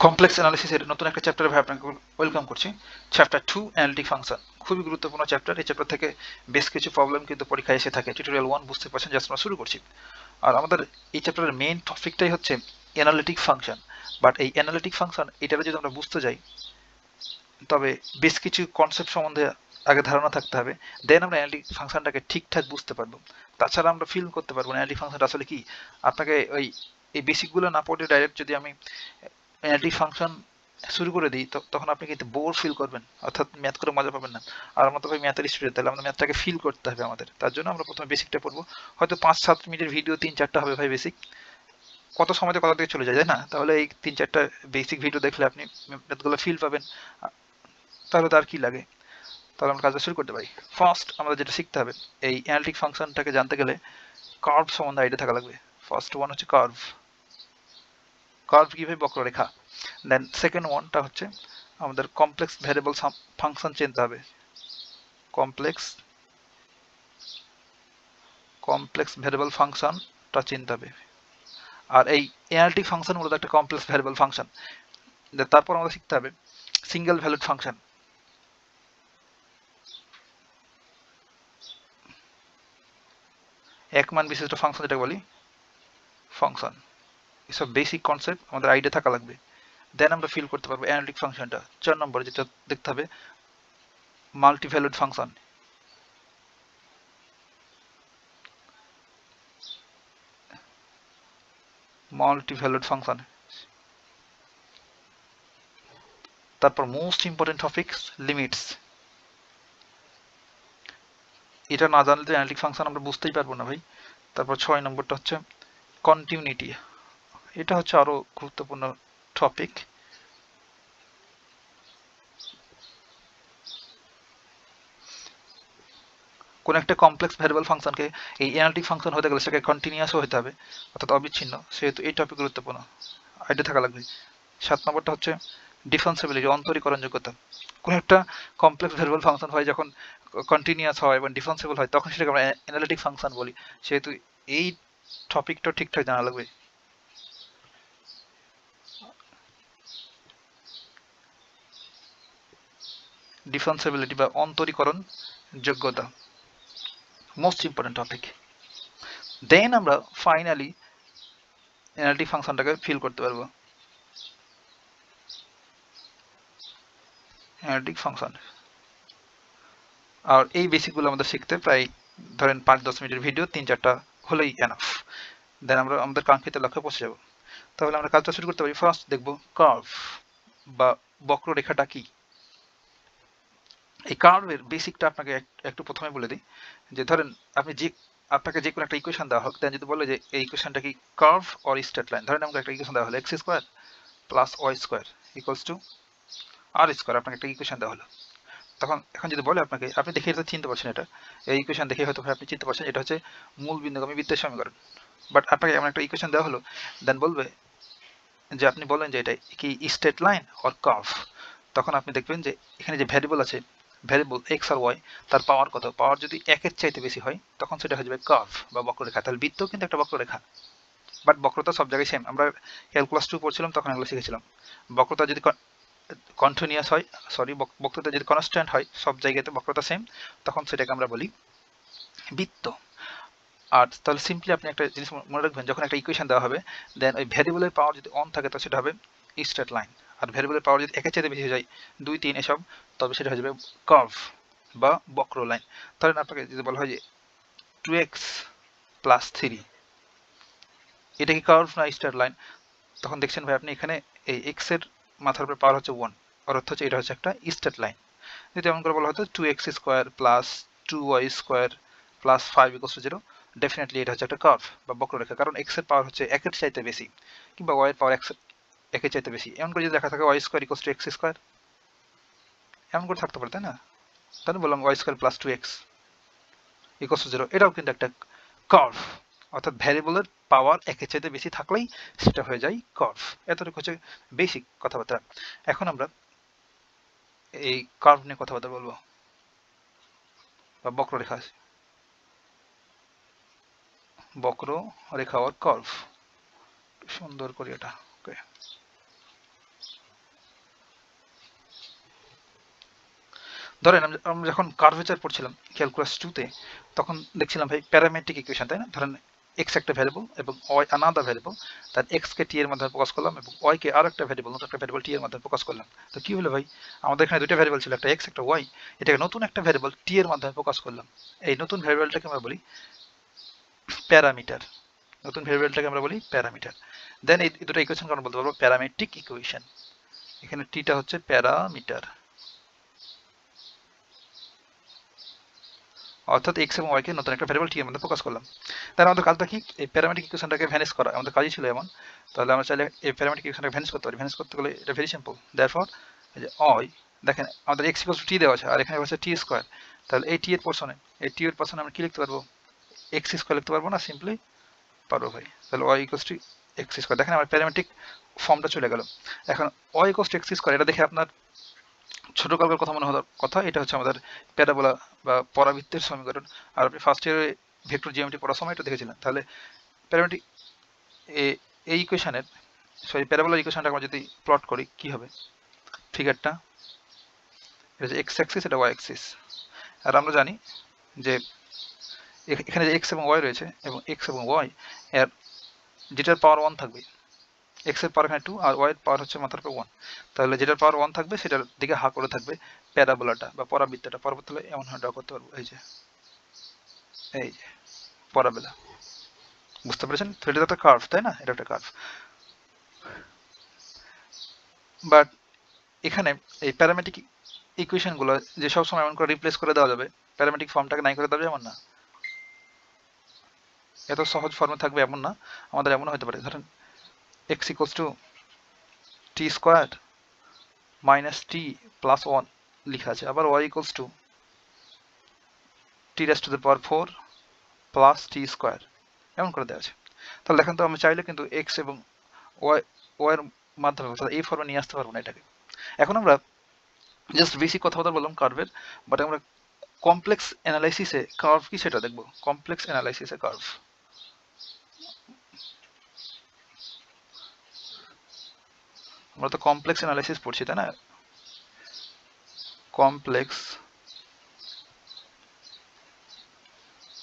Complex অ্যানালিসিসের নতুন একটা চ্যাপ্টারে ভাই আপনাকে ওয়েলকাম করছি। চ্যাপ্টার 2 অ্যানালিটিক ফাংশন, খুবই গুরুত্বপূর্ণ চ্যাপ্টার। এই চ্যাপ্টার থেকে বেশ কিছু প্রবলেম কিন্তু পরীক্ষায় এসে থাকে। টিউটোরিয়াল 1 বুঝতে পারছেন, জাস্ট আমরা শুরু করছি। আর আমাদের এই চ্যাপ্টারের মেইন টপিকটাই হচ্ছে অ্যানালিটিক ফাংশন। বাট এই অ্যানালিটিক ফাংশন এটারে যদি আমরা বুঝতে যাই, তবে বেশ কিছু কনসেপ্ট সম্বন্ধে আগে ধারণা থাকতে হবে, দেন আমরা অ্যানালিটিক ফাংশনটাকে ঠিকঠাক বুঝতে পারবো। তাছাড়া আমরা ফিল করতে পারবো অ্যানালিটিক ফাংশনটা আসলে কি। আপনাকে ওই এই বেসিকগুলো না পড়ে ডাইরেক্ট যদি আমি অ্যানালিটিক ফাংশন শুরু করে দিই, তখন আপনি কিন্তু বোর ফিল করবেন, অর্থাৎ ম্যাথ করে মজা পাবেন না। আর আমরা তো ভাই ম্যাথের স্টুডেন্ট, তাহলে আমরা ম্যাথটাকে ফিল করতে হবে আমাদের। তার জন্য আমরা প্রথমে বেসিকটা পড়বো। হয়তো 5-7 মিনিটের ভিডিও 3-4টা হবে ভাই বেসিক। কত সময়তে কথা থেকে চলে যায়, তাই না? তাহলে এই 3-4টা বেসিক ভিডিও দেখলে আপনি ম্যাথগুলো ফিল পাবেন। তাহলে তো আর কি লাগে। তাহলে আমরা কাজটা শুরু করতে পারি। ফার্স্ট আমাদের যেটা শিখতে হবে, এই অ্যানালিটিক ফাংশনটাকে জানতে গেলে কার্ভ সম্বন্ধে আইডিয়া থাকা লাগবে। ফার্স্ট ওয়ান হচ্ছে কার্ভ। কার্ভ কিভাবে বক্ররেখা। দেন সেকেন্ড ওয়ানটা হচ্ছে আমাদের কমপ্লেক্স ভ্যারিয়েবল ফাংশন চিনতে হবে। কমপ্লেক্স ভ্যারিয়েবল ফাংশনটা চিনতে হবে। আর এই অ্যানালিটিক ফাংশন মূলত একটা কমপ্লেক্স ভ্যারিয়েবল ফাংশন। তারপর আমাদের শিখতে হবে সিঙ্গেল ভ্যালুড ফাংশন। এক মান বিশিষ্ট ফাংশন যেটা বলি ফাংশন। এসব বেসিক কনসেপ্ট আমাদের আইডিয়া থাকা লাগবে। দেন আমরা ফিল করতে পারবো অ্যানালিটিক ফাংশনটা। 4 নম্বরে যেটা দেখতে হবে মাল্টি ভ্যালুড ফাংশন। তারপর মোস্ট ইম্পর্টেন্ট টপিকস লিমিটস। এটা না জানলে তো অ্যানালিটিক ফাংশন আমরা বুঝতেই পারবো না ভাই। তারপর 6 নম্বরটা হচ্ছে কন্টিনিউটি। এটা হচ্ছে আরো গুরুত্বপূর্ণ টপিক। কোন একটা কমপ্লেক্স ভ্যারিয়েবল ফাংশনকে এই অ্যানালিটিক ফাংশন হতে গেলে সেটাকে কন্টিনিউয়াসও হতে হবে, অর্থাৎ অবিচ্ছিন্ন। সেহেতু এই টপিক গুরুত্বপূর্ণ, আইডিয়া থাকা লাগবে। 7 নম্বরটা হচ্ছে ডিফারেন্সিবিলিটি, অন্তরীকরণযোগ্যতা। কোন একটা কমপ্লেক্স ভ্যারিয়েবল ফাংশন হয় যখন কন্টিনিউয়াস হয় এবং ডিফারেন্সিবল হয়, তখন সেটাকে আমরা অ্যানালিটিক ফাংশন বলি। সেহেতু এই টপিকটা ঠিকঠাক জানা লাগবে। ডিফারেন্সিবিলিটি বা অন্তরীকরণ যোগ্যতা মোস্ট ইম্পর্টেন্ট টপিক। দেন আমরা ফাইনালি অ্যানালিটিক ফাংশনটাকে ফিল করতে পারবো। অ্যানালিটিক ফাংশন আর এই বেসিকগুলো আমাদের শিখতে প্রায় ধরেন 5-10 মিনিটের ভিডিও 3-4টা হলেই এনাফ। দেন আমরা আমাদের কাঙ্ক্ষিত লক্ষ্যে পৌঁছে যাব। তাহলে আমরা কাজটা শুরু করতে পারি। ফার্স্ট দেখব কার্ভ বা বক্ররেখাটা কি। এই কার্ভের বেসিকটা আপনাকে একটু প্রথমে বলে দিই, যে ধরেন আপনাকে যে কোনো একটা ইকুয়েশন দেওয়া হোক, দেন যদি বলে যে এই ইকুয়েশনটা কি কার্ভ অর স্ট্রেট লাইন। ধরেন আমাকে একটা ইকুয়েশন দেওয়া হলো x square plus y square equals to r square. আপনাকে একটা ইকুয়েশন দেওয়া হলো। এখন যদি বলে আপনাকে, আপনি দেখে এটা চিনতে পারছেন, এটা এই ইকুয়েশন দেখে হয়তো আপনি চিনতে পারছেন এটা হচ্ছে মূল বিন্দুগামী বৃত্তের সমীকরণ। বাট আপনাকে এমন একটা ইকুয়েশন দেওয়া হলো, দেন বলবে যে আপনি বলেন যে এটা কি স্ট্রেট লাইন অর কার্ভ। তখন আপনি দেখবেন যে এখানে যে ভ্যারিয়েবল আছে, ভ্যারিয়েবল এক্স আর ওয়াই, তার পাওয়ার কত, পাওয়ার যদি একের চাইতে বেশি হয় তখন সেটা হয়ে যাবে কার্ভ বা বক্ররেখা। তাহলে বৃত্ত কিন্তু একটা বক্ররেখা, বাট বক্রতা সব জায়গায় সেম। আমরা ক্যালকুলাস 2 পড়ছিলাম তখন এগুলো শিখেছিলাম। বক্রতা যদি কন্টিনিউয়াস হয়, বক্রতা যদি কনস্ট্যান্ট হয়, সব জায়গাতে বক্রতা সেম, তখন সেটাকে আমরা বলি বৃত্ত। আর তাহলে সিম্পলি আপনি একটা জিনিস মনে রাখবেন, যখন একটা ইকুয়েশন দেওয়া হবে, দেন ওই ভ্যারিয়েবলের পাওয়ার যদি অন থাকে তো সেটা হবে স্ট্রেট লাইন। আর ভ্যারিয়েবলের পাওয়ার যদি একের চাইতে বেশি হয়ে যায়, 2-3 এসব, তবে সেটা হয়ে যাবে কার্ভ বা বক্র লাইন। ধরেন আপনাকে যদি বলা হয় যে 2x প্লাস 3, এটা কি কার্ভ না স্ট্রেট লাইন? তখন দেখছেন ভাই আপনি এখানে এই এক্স এর মাথার উপরে পাওয়ার হচ্ছে 1, আর অর্থ হচ্ছে এটা হচ্ছে একটা স্ট্রেট লাইন। যদি এমন করে বলা হতো 2x square plus 2y square plus 5 equals to 0, definitely এটা হচ্ছে একটা কার্ভ বা বক্ররেখা, কারণ x এর পাওয়ার হচ্ছে একের চাইতে বেশি, কিংবা y এর পাওয়ার একের চাইতে বেশি। এমন করে যদি লেখা থাকে y square equals to x square, এমন করে থাকতে পারে, তাই না? তাহলে বললাম y square plus 2x equals to 0, এটাও কিন্তু একটা কার্ভ। অর্থাৎ ভ্যারিয়েবলের পাওয়ার একের চাইতে বেশি থাকলেই সেটা হয়ে যায় কার্ভ। এতটুকু হচ্ছে বেসিক কথাবার্তা। এখন আমরা এই কার্ভ নিয়ে কথাবার্তা বলবো বা বক্ররেখা, বক্ররেখা ওর কার্ভ। সুন্দর করে এটা, ওকে। ধরেন আমরা যখন কার্ভেচার পড়ছিলাম ক্যালকুলাস 2-তে, তখন দেখছিলাম ভাই প্যারামেট্রিক ইকুয়েশন, তাই না? ধরেন এক্স একটা ভ্যারিয়েবল এবং ওয়াই আনাদার ভ্যারিয়েবল, তার এক্স কে টি এর মাধ্যমে প্রকাশ করলাম এবং ওয়াই কে আর একটা ভ্যারিয়েবল, নতুন একটা ভ্যারিয়েবল টি এর মাধ্যমে প্রকাশ করলাম। তো কি হলো ভাই, আমাদের এখানে দুটো ভ্যারিয়েবল ছিল, একটা এক্স একটা ওয়াই, এটাকে নতুন একটা ভ্যারিয়েবল টি এর মাধ্যমে প্রকাশ করলাম। এই নতুন ভ্যারিয়েবলটাকে আমরা বলি প্যারামিটার, নতুন ভ্যারিয়েবলটাকে আমরা বলি প্যারামিটার। দেন এই দুটো ইকুয়েশনকে আমরা বলতে পারবো প্যারামেট্রিক ইকুয়েশন। এখানে টিটা হচ্ছে প্যারামিটার, অর্থাৎ এক্স এবং ওয়াই কে নতুন একটা ভ্যারিয়েবল টি এর মধ্যে প্রকাশ করলাম। তাহলে আমাদের কাজটা কি, এই প্যারামেট্রিক ইকুয়েশনটাকে ভ্যানিশ করা, আমাদের কাজই ছিল এমন। তাহলে আমরা চাইলে এই প্যারামেট্রিক ইকুয়েশনটাকে ভ্যানিশ করতে পারি। ভ্যানিশ করতে গেলে এটা ভেরি সিম্পল। দেয়ারফর এই যে ওয়াই, দেখেন আমাদের এক্স ইকুয়ালস টু টি দেওয়া আছে আর এখানে হচ্ছে টি স্কয়ার। তাহলে এই টি এর পোরশনে, এই টি এর পোরশনে আমরা কি লিখতে পারবো, এক্স স্কয়ার লিখতে পারবো না? সিম্পলি পারবো ভাই। তাহলে Y equals to X square, দেখেন আমার প্যারামেট্রিক ফর্মটা চলে গেল। এখন Y equals to X square, এটা দেখে আপনার ছোটকালের কথা মনে হওয়ার কথা। এটা হচ্ছে আমাদের প্যারাবোলা বা পরাবৃত্তের সমীকরণ। আর আপনি ফার্স্ট ইয়ারে ভেক্টর জিওমেট্রি পড়ার সময় এটা দেখেছিলেন। তাহলে প্যারামেট্রিক এই ইকুয়েশনের, সরি প্যারাবোলার ইকুয়েশনটা আমরা যদি প্লট করি কি হবে, ফিগারটা এটা যে এক্স অ্যাক্সিস, এটা ওয়াই অ্যাক্সিস। আর আমরা জানি যে এখানে যে এক্স এবং ওয়াই রয়েছে, এবং এক্স এবং ওয়াই এর যেটার পাওয়ার 1 থাকবে, এক্স এর পাওয়ার এখানে 2 আর ওয়াই এর পাওয়ার হচ্ছে মাথার উপর 1, তাহলে যেটার পাওয়ার 1 থাকবে সেটার দিকে হা করে থাকবে প্যারাবোলাটা বা পরাবৃত্তটা। পরাবৃত্ত হলে এমন ভাবে ড্র করতে পারবো, এই যে পরাবোলা, বুঝতে পেরেছেন? তো এটা একটা কার্ভ, তাই না? এটা একটা কার্ভ। বাট এখানে এই প্যারামেট্রিক ইকুয়েশন গুলো যে সব সময় এমন করে রিপ্লেস করে দেওয়া যাবে, প্যারামেট্রিক ফর্মটাকে নাই করে দেওয়া যাবে এমন না, এত সহজ ফর্মে থাকবে এমন না। আমাদের এমন হতে পারে, ধরেন X equals to T square minus T plus 1 লিখা আছে, আবার Y equals to T raise to the power 4 plus T square, এমন করে দেওয়া আছে। তাহলে দেখেন তো আমি চাইলে কিন্তু এক্স এবং ওয়াই এর মাধ্যমে অর্থাৎ এই ফর্মে নিয়ে আসতে পারবো না এটাকে। এখন আমরা জাস্ট বেসিক কথাবার্তা বললাম কার্ভের, বাট আমরা কমপ্লেক্স অ্যানালাইসিসে কার্ভ কি সেটা দেখবো। কমপ্লেক্স অ্যানালাইসিসে কার্ভ, আমরা তো কমপ্লেক্স অ্যানালাইসিস পড়ছি, তাই না? কমপ্লেক্স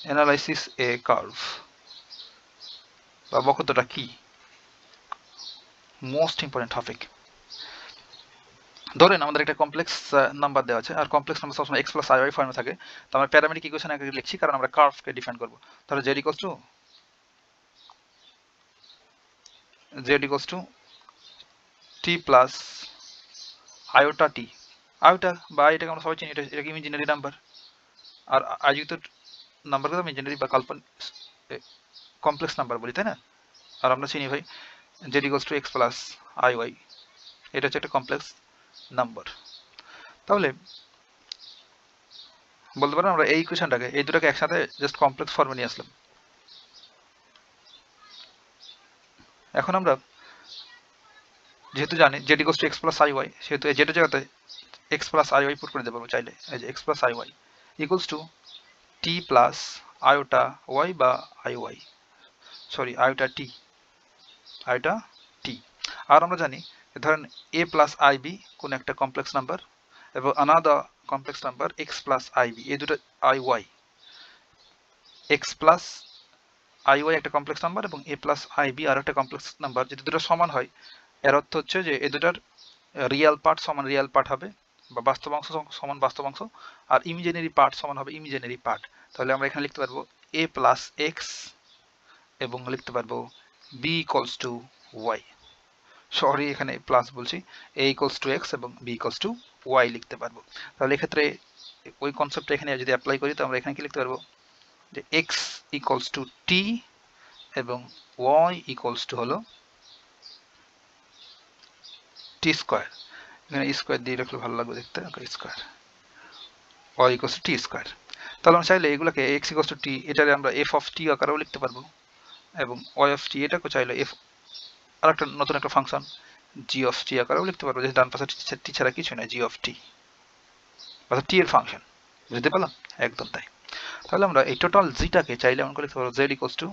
অ্যানালাইসিস এ কার্ভ বা বক্রতাটা কি, মোস্ট ইম্পর্টেন্ট টপিক। ধরেন আমাদের একটা কমপ্লেক্স নাম্বার দেওয়া আছে, আর কমপ্লেক্স নাম্বার সবসময় এক্স প্লাস আই ওয়াই ফর্মে থাকে। তো আমরা প্যারামেট্রিক ইকুয়েশন আগে লিখছি কারণ আমরা কার্ভকে ডিফাইন করব। তাহলে Z equals to t plus iota t, iota বা এটাকে আমরা সবাই চিনি, এটা ইমাজিনারি নাম্বার। আর আয়োজিত নাম্বারকে তো ইমাজিনারি বা কাল্পনিক কমপ্লেক্স নাম্বার বলি, তাই না? আর আমরা চিনি ভাই Z equals to x plus I Y, এটা হচ্ছে একটা কমপ্লেক্স নাম্বার। তাহলে বলতে পারেন আমরা এই ইকুয়েশনটাকে, এই দুটাকে একসাথে জাস্ট কমপ্লেক্স ফর্মে নিয়ে আসলাম। এখন আমরা যেহেতু জানি z equals to x plus I y, সেহেতু এই জেডের জায়গাতে x plus I y put করে দিতে পারবো চাইলে। এই যে x plus I y equals to t plus iota y বা i y, sorry iota t, iota t. আর আমরা জানি ধরেন এ প্লাস আই বি কোন একটা কমপ্লেক্স নাম্বার এবং another complex number x plus i b, এই দুটো i y, x plus I Y একটা কমপ্লেক্স নাম্বার এবং এ প্লাস আই বি আর একটা কমপ্লেক্স নাম্বার, যদি দুটো সমান হয় এর অর্থ হচ্ছে যে এই দুটার রিয়াল পার্ট সমান রিয়াল পার্ট হবে বা বাস্তব অংশ সমান বাস্তব অংশ, আর ইমাজিনারি পার্ট সমান হবে ইমাজিনারি পার্ট। তাহলে আমরা এখানে লিখতে পারবো এ প্লাস এক্স এবং লিখতে পারবো B equals to Y, sorry এখানে প্লাস বলছি, এ ইকুয়ালস টু এক্স এবং বি ইকুয়ালস টু ওয়াই লিখতে পারবো। তাহলে এক্ষেত্রে ওই কনসেপ্টটা এখানে যদি অ্যাপ্লাই করি তো আমরা এখানে কি লিখতে পারবো, যে এক্স ইকুয়ালস টু টি এবং ওয়াই ইকুয়ালস টু হলো টি স্কোয়ার, এখানে স্কোয়ার দিয়ে রাখলে ভালো লাগবে দেখতে, square, Y equals to T square. তাহলে আমরা চাইলে এগুলোকে এক্স ইকুয়ালস টু টি, এটারে আমরা এফ অফ টি আকারেও লিখতে পারবো, এবং ওয়াই অফ টি এটাকে চাইলে এফ আর একটা নতুন একটা ফাংশন জি অফ টি আকারেও লিখতে পারবো, যে ডান পাশে টি ছাড়া কিছু নয়, জি অফ টি অর্থাৎ টি এর ফাংশন। বুঝতে পারলাম? একদম তাই। তাহলে আমরা এই টোটাল জিটাকে চাইলে এমন করে লিখতে পারবো z equals to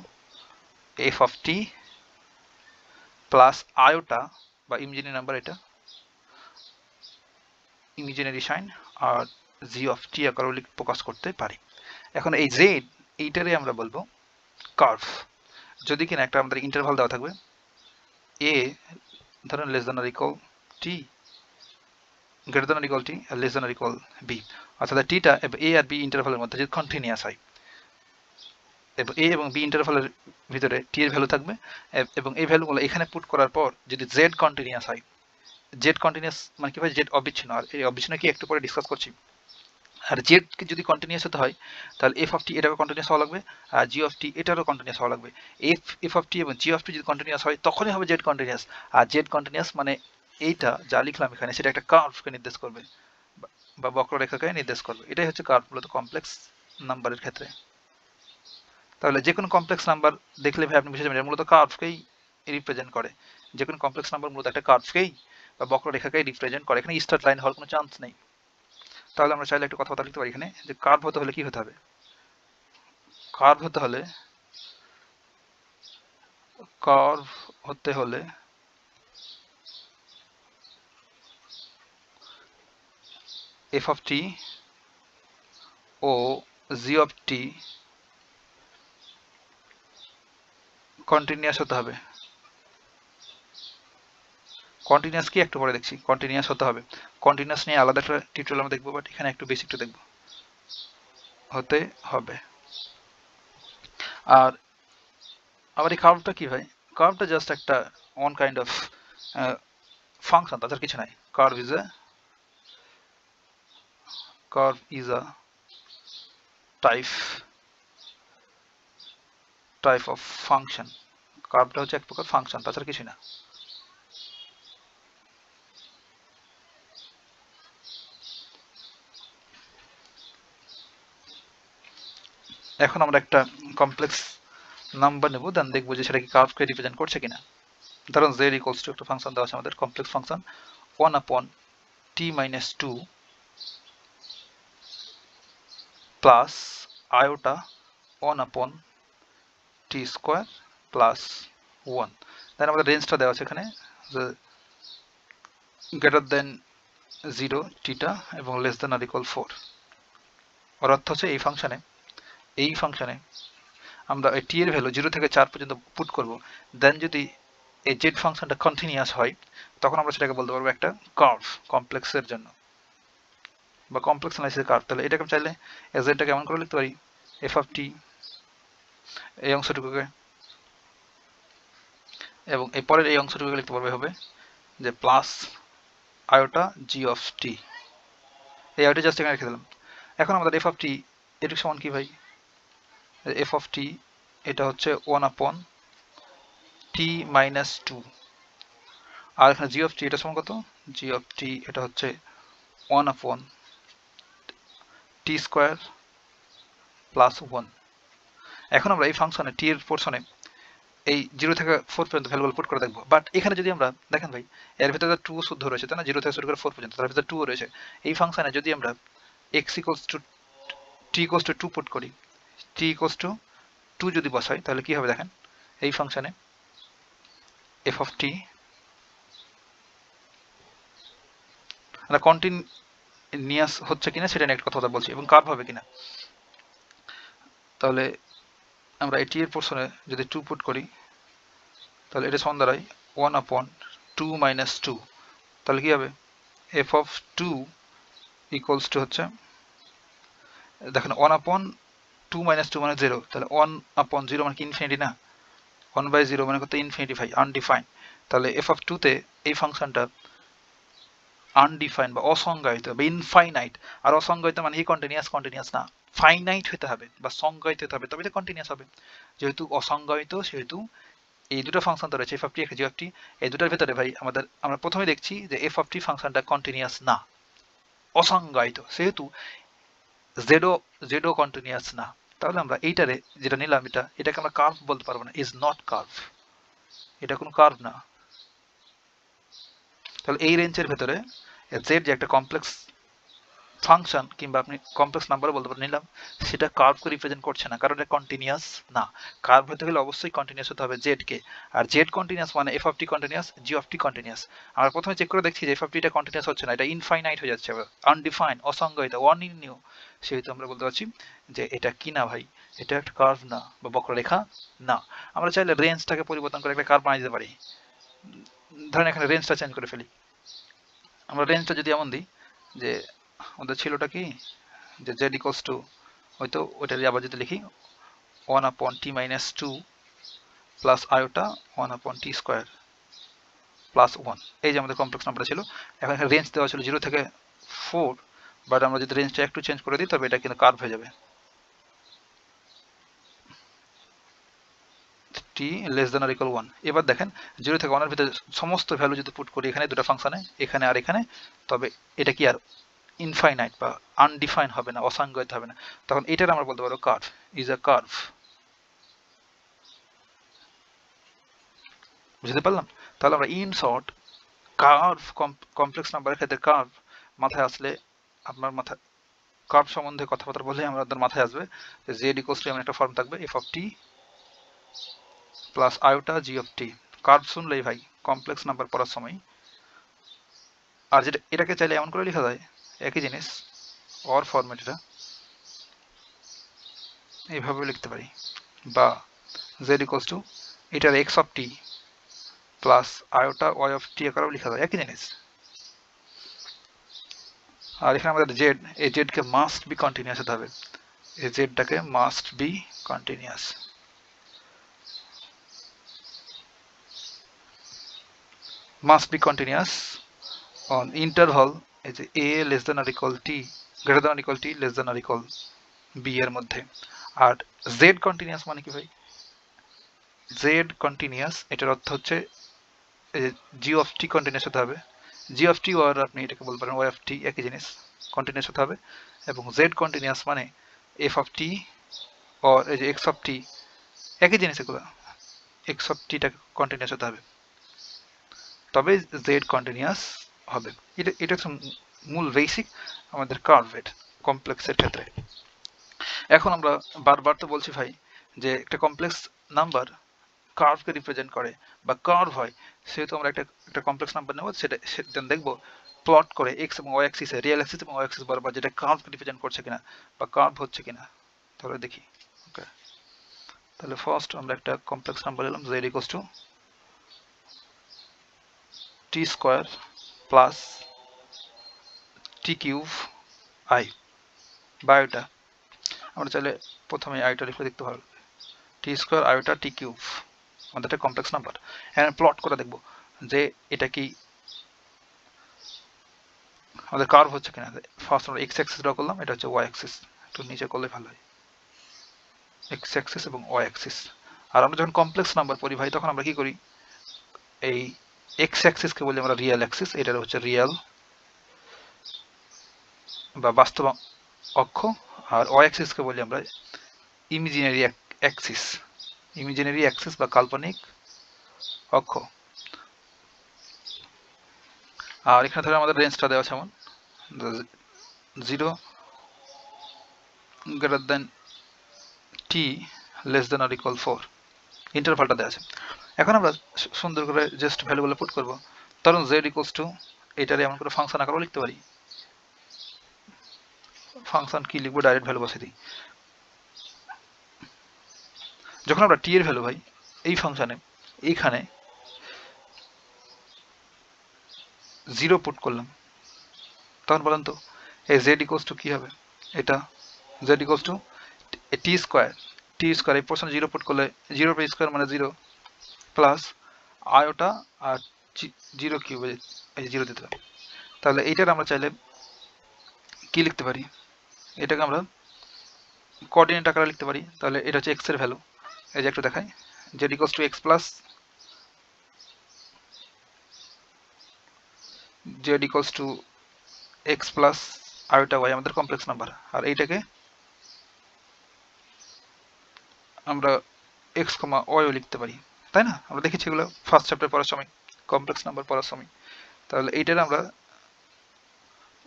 f of t plus iota বা ইমাজিনারি নাম্বার, এটা ইমাজিনারি সাইন, আর জি অফ টি আকারে প্রকাশ করতে পারি। এখন এই জেড এইটারে আমরা বলবো কার্ভ, যদি কিনা একটা আমাদের ইন্টারভাল দেওয়া থাকবে এ ধরেন less than or equal T, greater than or equal T আর less than or equal B, অর্থাৎ টিটা এ আর বি ইন্টারভালের মধ্যে যদি কন্টিনিউয়াস হয়, এবং এ এবং বি ইন্টারভালের ভিতরে টি এর ভ্যালু থাকবে, এবং এই ভ্যালুগুলো এখানে পুট করার পর যদি জেড কন্টিনিউয়াস হয়, জেড কন্টিনিউয়াস মানে কি ভাই, জেড অবিচ্ছিন্ন, আর এই অবিচ্ছিন্ন কি একটু পরে ডিসকাস করছি। আর জেড যদি কন্টিনিউয়াস হতে হয় তাহলে এফ অফ টি এটারও কন্টিনিউয়াস হওয়া লাগবে, আর জি অফ টি এটারও কন্টিনিউয়াস হওয়া লাগবে। এফ অফ টি এবং জি অফ টি যদি কন্টিনিউয়াস হয় তখনই হবে জেড কন্টিনিউয়াস। আর জেড কন্টিনিউয়াস মানে এইটা যা লিখলাম এখানে সেটা একটা কার্ভকে নির্দেশ করবে বা বক্ররেখাকে নির্দেশ করবে। এটাই হচ্ছে কার্ভ মূলত কমপ্লেক্স নাম্বারের ক্ষেত্রে। তাহলে যে কোনো কমপ্লেক্স নাম্বার দেখলে ভাই আপনি বুঝে যাবেন মূলত কার্ভকেই রিপ্রেজেন্ট করে। যে কোনো কমপ্লেক্স নাম্বার মূলত একটা কার্ভকেই বা বক্ররেখাকেই রিপ্রেজেন্ট করে, এখানে স্ট্রেট লাইন হওয়ার কোনো চান্স নেই। তাহলে আমরা চাইলে একটু কথাবার্তা লিখতে পারি এখানে যে কার্ভ হতে হলে কি হতে হবে, কার্ভ হতে হলে এফ অফ টি ও জি অফ টি কন্টিনিউয়াস হতে হবে। কন্টিনিউয়াস কি একটু পরে দেখছি, কন্টিনিউয়াস হতে হবে। কন্টিনিউয়াস নিয়ে আলাদা একটা টিউটোরিয়াল আমরা দেখবো, বাট এখানে একটু বেসিকটা দেখবো, হতে হবে। আর আবার এই কার্ভটা কি ভাই, কার্ভটা জাস্ট একটা ওয়ান কাইন্ড অফ ফাংশন, তাছাড়া কিছু নাই। Curve is a type of function. কার্ভটা হচ্ছে এক প্রকার ফাংশন, তাছাড়া কিছু না। এখন আমরা একটা কমপ্লেক্স নাম্বার নেব, দেন দেখবো যে সেটা কি কার্ভকে রিপ্রেজেন্ট করছে কিনা। ধরুন z ইকুয়ালস টু একটা ফাংশন দেওয়া আছে আমাদের, কমপ্লেক্স ফাংশন 1 আপন t মাইনাস 2 প্লাস আয়োটা 1 আপন t স্কোয়ার প্লাস 1। দেন আমাদের রেঞ্জটা দেওয়া আছে এখানে যে গ্রেটার দেন 0 টিটা এবং লেস দেন আর ইকুয়াল 4। ওর অর্থ হচ্ছে এই ফাংশনে আমরা এই টি এর ভ্যালু 0 থেকে 4 পর্যন্ত পুট করব, দেন যদি এই জেড ফাংশনটা কন্টিনিউয়াস হয় তখন আমরা সেটাকে বলতে পারবো একটা কার্ভ কমপ্লেক্সের জন্য বা কমপ্লেক্স অ্যানালাইসিসের কার্ভ। তাহলে এটাকে চাইলে এজেডটাকে এমন করে লিখতে পারি এফ অফ টি এই অংশটুকুকে, এবং এই পরের এই অংশটুকুকে লিখতে পারবে হবে যে plus iota G of t. এই আয়োটা জাস্ট এখানে রেখে দিলাম। এখন আমাদের এফ অফ টি এটুকু সমান কি ভাই, এফ অফ টি এটা হচ্ছে 1 আপন টি মাইনাস 2, আর এখানে জি অফ টি এটা সমান কত, জি অফ টি এটা হচ্ছে 1 আপন টি স্কোয়ার প্লাস 1। এখন আমরা এই ফাংশনে টি এর পোর্শনে এই 0 থেকে 4 পর্যন্ত ভ্যালুগুলো পুট করে দেখবো, বাট এখানে যদি আমরা দেখেন ভাই এর ভিতরে 2 শুদ্ধ রয়েছে তাই না, 0 থেকে শুরু করে 4 পর্যন্ত, তার ভিতরে 2 রয়েছে। এই ফাংশনে যদি আমরা x equals to T equals to 2 put করি, টি ইকুয়ালস টু 2 যদি বসাই তাহলে কি হবে দেখেন, এই ফাংশনে এফ অফ টি আমরা কন্টিনিউয়াস হচ্ছে কিনা সেটা নিয়ে একটা কথা বলছি, এবং কার্ভ হবে কিনা। তাহলে আমরা এই টি এর পোর্শনে যদি 2 পুট করি তাহলে এটা সমান দাঁড়ায় 1 আপন 2 মাইনাস 2। তাহলে কি হবে, এফ অফ 2 ইকুয়ালস টু হচ্ছে দেখেন 1 আপন 2 মাইনাস 2 মানে 0, তাহলে 1 আপন 0 মানে কি ইনফিনিটি না, 1/0 মানে কত ইনফিনিটি ভাই, আনডিফাইন্ড। তাহলে এফ অফ 2 তে এই ফাংশনটা আনডিফাইন্ড বা অসংজ্ঞায়িত বা ইনফাইনাইট। আর অসংজ্ঞায়িত মানে কি কন্টিনিউয়াস না, ফাইনাইট হতে হবে বা সংজ্ঞায়িত হতে হবে তবে তো কন্টিনিউয়াস হবে। যেহেতু অসংজ্ঞায়িত সেহেতু এই দুটো ফাংশন তো রয়েছে f of t g of t, এই দুটোর ভেতরে ভাই আমরা প্রথমে দেখছি যে এফ অফ টি ফাংশনটা কন্টিনিউয়াস না, অসংজ্ঞায়িত, সেহেতু জেডও কন্টিনিউয়াস না। তাহলে আমরা এইটারে যেটা নিলাম এটাকে আমরা কার্ভ বলতে পারবো না, ইজ নট কার্ভ, এটা কোনো কার্ভ না। তাহলে এই রেঞ্জের ভেতরে জেড যে একটা কমপ্লেক্স ফাংশন কিংবা আপনি কমপ্লেক্স নাম্বারও বলতে পারেন নিলাম, সেটা কার্ভকে রিপ্রেজেন্ট করছে না, কারণ এটা কন্টিনিউয়াস না। কার্ভ হতে গেলে অবশ্যই কন্টিনিউয়াস হতে হবে জেড কে, আর জেড কন্টিনিউয়াস মানে F of T continuous, G of T continuous. আমরা প্রথমে চেক করে দেখছি যে এফ অফ টিটা কন্টিনিউয়াস হচ্ছে না, এটা ইনফাইনাইট হয়ে যাচ্ছে, আনডিফাইন, অসংজ্ঞায়িত, অনির্ণীয়। সেহেতু আমরা বলতে পারছি যে এটা কি না ভাই, এটা একটা কার্ভ না বা বক্ররেখা না। আমরা চাইলে রেঞ্জটাকে পরিবর্তন করে একটা কার্ভ বানিয়ে দিতে পারি। ধরেন এখানে রেঞ্জটা চেঞ্জ করে ফেলি। আমরা রেঞ্জটা যদি এমন দিই যে আমাদের ছিলটা কি, যে z ইকুয়ালস টু, হয়তো ওইটা আবার যদি লিখি 1/t-2 plus iota 1/t² plus 1, এই যে আমাদের কমপ্লেক্স নাম্বারটা ছিল। এখন এখানে রেঞ্জ দেওয়া ছিল 0 থেকে 4, বাট আমরা যদি রেঞ্জটা একটু চেঞ্জ করে দিই তবে এটা কিন্তু কার্ভ হয়ে যাবে, t less than or equal 1। এবার দেখেন 0 থেকে 1 এর ভিতরে সমস্ত ভ্যালু যদি পুট করি এখানে দুটো ফাংশনে, এখানে আর এখানে, তবে এটা কি আর ইনফাইনাইট বা আনডিফাইন হবে না, অসংজ্ঞায়িত হবে না। তখন এটার আমরা বলতে পারবো কার্ভ, ইজ আ কার্ভ। বুঝতে পারলাম? তাহলে আমরা ইন শর্ট কার্ভ, কমপ্লেক্স নাম্বারের ক্ষেত্রে কার্ভ মাথায় আসলে, আপনার মাথায় কার্ভ সম্বন্ধে কথাবার্তা বললে আমাদের মাথায় আসবে যে জেড ইকুয়ালস টু এমন একটা ফর্ম থাকবে F of t plus iota G of T. Curve শুনলেই ভাই কমপ্লেক্স নাম্বার পড়ার সময়, আর যেটা এটাকে চাইলে এমন করে লেখা যায় একই জিনিস, অর ফরম্যাট, এটা এইভাবে লিখতে পারি, বা জেড ইকুয়ালস টু এটার x of t plus iota y of t আকারেও লেখা যায়, একই জিনিস। আর এখানে আমাদের জেড, এই জেডকে মাস্ট বি কন্টিনিউয়াস হতে হবে, এই জেডটাকে must be continuous. Must be continuous on interval এই যে a less than or equal t, greater than or equal t, less than or equal b এর মধ্যে। আর z কন্টিনিউয়াস মানে কি ভাই, z কন্টিনিউয়াস এটার অর্থ হচ্ছে g অফ t কন্টিনিউয়াস হতে হবে, g অফ t আর আপনি এটাকে বলতে পারেন y অফ t, একই জিনিস, কন্টিনিউয়াস হতে হবে। এবং z কন্টিনিউয়াস মানে f অফ t আর এই যে x অফ t, একই জিনিস, এগুলো x অফ t টা কন্টিনিউয়াস হতে হবে, তবে z কন্টিনিউয়াস হবে। এটা হচ্ছে মূল বেসিক আমাদের কার্ভের কমপ্লেক্সের ক্ষেত্রে। এখন আমরা বারবার তো বলছি ভাই যে একটা কমপ্লেক্স নাম্বার কার্ভকে রিপ্রেজেন্ট করে বা কার্ভ হয়, সেহেতু আমরা একটা কমপ্লেক্স নাম্বার নেব, সেটা দেখবো প্লট করে এক্স এবং ওয়াই অ্যাক্সিসে, রিয়েল অ্যাক্সিস এবং ওয়াই অ্যাক্সিস বরাবর যেটা কার্ভকে রিপ্রেজেন্ট করছে কিনা বা কার্ভ হচ্ছে কিনা। তাহলে দেখি, ওকে, তাহলে ফার্স্ট আমরা একটা কমপ্লেক্স নাম্বার নিলাম z equals to T square plus T cube I, বা এটা আমরা চাইলে প্রথমে আইটা লিখে দেখতে পারবো, টি স্কোয়ার আইটা টি কিউব আমাদের একটা কমপ্লেক্স নাম্বার। এখানে প্লট করে দেখব যে এটা কি আমাদের কার্ভ হচ্ছে কিনা। ফার্স্ট আমরা এক্স অ্যাক্সিস ড্র করলাম, এটা হচ্ছে ওয়াই অ্যাক্সিস, একটু নিচে করলে ভালো হয়, এক্স অ্যাক্সিস এবং ওয়াই অ্যাক্সিস। আর আমরা যখন কমপ্লেক্স নাম্বার পড়ি ভাই তখন আমরা কি করি, এই এক্স অ্যাক্সিসকে বলি আমরা রিয়েল অ্যাক্সিস, এটা হচ্ছে রিয়েল বা বাস্তব অক্ষ, আর ওয়াই অ্যাক্সিসকে বলি আমরা ইমাজিনারি অ্যাক্সিস, ইমাজিনারি অ্যাক্সিস বা কাল্পনিক অক্ষ। আর এখানে ধরে আমাদের রেঞ্জটা দেওয়া আছে এমন 0 greater than t less than or equal 4, ইন্টারভালটা দেওয়া আছে। এখন আমরা সুন্দর করে জাস্ট ভ্যালুগুলো পুট করব। ধরুন z ইকুয়ালস টু এটারে এমন করে ফাংশন আকারেও লিখতে পারি, ফাংশন কি লিখবো, ডাইরেক্ট ভ্যালু বসে দিই। যখন আমরা t এর ভ্যালু ভাই এই ফাংশনে এইখানে 0 পুট করলাম, তখন বলেন তো এই z ইকুয়ালস টু কি হবে, এটা z equals to T square, এই পোর্শনে 0 পুট করলে 0 পর স্কোয়ার মানে 0 প্লাস আয়োটা আর 0 কিউব, এই 0 দিতে হবে। তাহলে এইটার আমরা চাইলে কি লিখতে পারি, এটাকে আমরা কোঅর্ডিনেট আকারে লিখতে পারি। তাহলে এটা হচ্ছে x এর ভ্যালু, এই যে একটু দেখাই, z equals to x plus z equals to x plus iota y আমাদের কমপ্লেক্স নাম্বার। আর এইটাকে আমরা x, y ও লিখতে পারি, তাই না? আমরা দেখেছি এগুলো ফার্স্ট চ্যাপ্টার পড়ার সময়, কমপ্লেক্স নাম্বার পড়ার সময়। তাহলে এইটার আমরা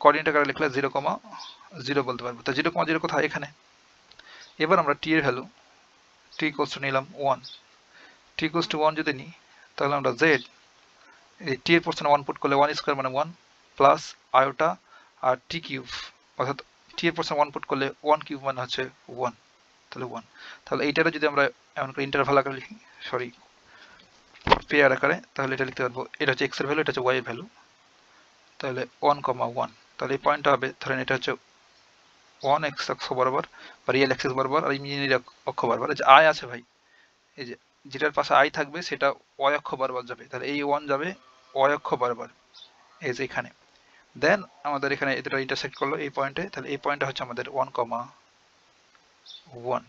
কোঅর্ডিনেট আকারে লিখলে 0,0 বলতে পারবো। তো 0,0 কোথায়? এখানে। এবার আমরা টি এর ভ্যালু টি ইকুয়ালস টু নিলাম 1, টি ইকুয়ালস টু 1 যদি নিই তাহলে আমরা জেড এই টি এর পোর্শনে 1 পুট করলে 1 স্কয়ার মানে 1 প্লাস আয়োটা আর টি কিউব, অর্থাৎ টি এর পোর্শনে 1 পুট করলে 1 কিউব মানে হচ্ছে 1, তাহলে 1। তাহলে এইটারও যদি আমরা এমন করে ইন্টারভাল আকারে লিখি, সরি পেয়ার আকারে, তাহলে এটা লিখতে পারবো এটা হচ্ছে এক্স এর ভ্যালু, এটা হচ্ছে ওয়াই এর ভ্যালু, তাহলে 1,1। তাহলে এই পয়েন্টটা হবে, ধরেন এটা হচ্ছে 1 এক্স অক্ষ বরাবর বা রিয়েল অ্যাক্সিস বরাবর আর ইমাজিনারি অক্ষ বরাবর। এই যে আই আছে ভাই, এই যে যেটার পাশে আই থাকবে সেটা ওয়াই অক্ষ বরাবর যাবে, তাহলে এই 1 যাবে ওয়াই অক্ষ বরাবর এই যে এখানে। দেন আমাদের এখানে এটা ইন্টারসেক্ট করলো এই পয়েন্টে, তাহলে এই পয়েন্টটা হচ্ছে আমাদের 1,1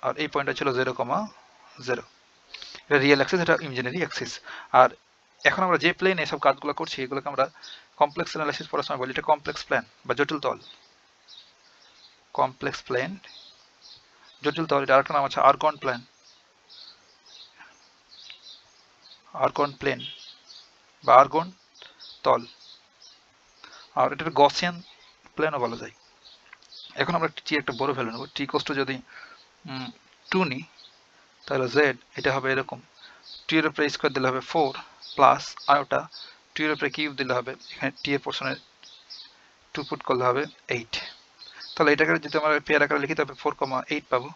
আর এই পয়েন্টটা ছিল 0,0। এটা রিয়েল অ্যাক্সিস, এটা ইমাজিনারি অ্যাক্সিস। আর এখন আমরা যে প্লেন এসব কাজগুলো করছি এগুলোকে আমরা কমপ্লেক্স অ্যানালাইসিস পড়ার সময় বলি এটা কমপ্লেক্স প্লেন বা জটিল তল। কমপ্লেক্স প্লেন, জটিল তল, এটা আরেকটা নাম আছে আর্গন প্লেন, আর্গন প্লেন বা আর্গন তল, আর এটার গসিয়ান প্লেনও বলা যায়। এখন আমরা টি একটা বড় ভ্যালু নেব, টি কোস্ট যদি 2 নিই তাহলে জেড এটা হবে এরকম, টি এর উপরে স্কয়ার দিলে হবে 4 প্লাস আয়োটা টি এর উপরে কিউব দিলে হবে, এখানে টি এর পোর্শনে 2 পুট করলে হবে 8। তাহলে এটাকে যদি আমরা পেয়ার আকারে লিখি তবে 4,8 পাবো।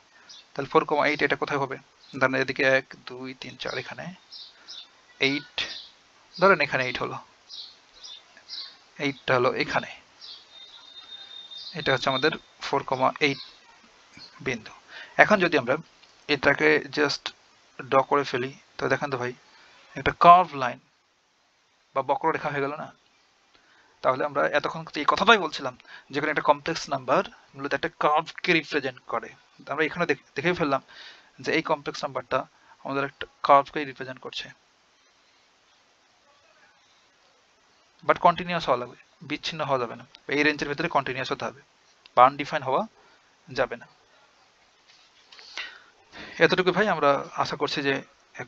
তাহলে 4,8 এটা কোথায় হবে? ধরেন এদিকে 1 2 3 4, এখানে 8, ধরেন এখানে 8 হলো, 8টা হলো এখানে, এটা হচ্ছে আমাদের 4,8 বিন্দু। এখন যদি আমরা এটাকে জাস্ট ড্র করে ফেলি তো দেখেন তো ভাই একটা কার্ভ লাইন বা বক্ররেখা হয়ে গেল না? তাহলে আমরা এতক্ষণ এই কথাটাই বলছিলাম যেখানে একটা কমপ্লেক্স নাম্বার মূলত একটা কার্ভকে রিপ্রেজেন্ট করে। আমরা এখানে দেখে ফেললাম যে এই কমপ্লেক্স নাম্বারটা আমাদের একটা কার্ভকে রিপ্রেজেন্ট করছে, বাট কন্টিনিউয়াস হওয়া লাগবে, বিচ্ছিন্ন হওয়া যাবে না, এই রেঞ্জের ভিতরে কন্টিনিউয়াস হতে হবে, বা আনডিফাইন হওয়া যাবে না। এতটুকু ভাই, আমরা আশা করছি যে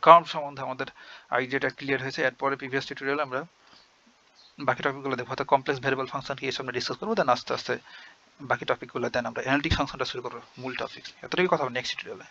কার্ভ সম্বন্ধে আমাদের আইডিয়াটা ক্লিয়ার হয়েছে। এরপরে প্রিভিয়াস টিউটোরিয়ালে আমরা বাকি টপিকগুলো দেখবো, হয়তো কমপ্লেক্স ভেরিয়েবল ফাংশন কি এসব আমরা ডিসকাস করবো, দেন আস্তে আস্তে বাকি টপিকগুলো, দেন আমরা অ্যানালিটিক ফাংশনটা শুরু করবো, মূল টপিক। এতটুকু কথা হবে নেক্সট টিউটোরিয়ালে।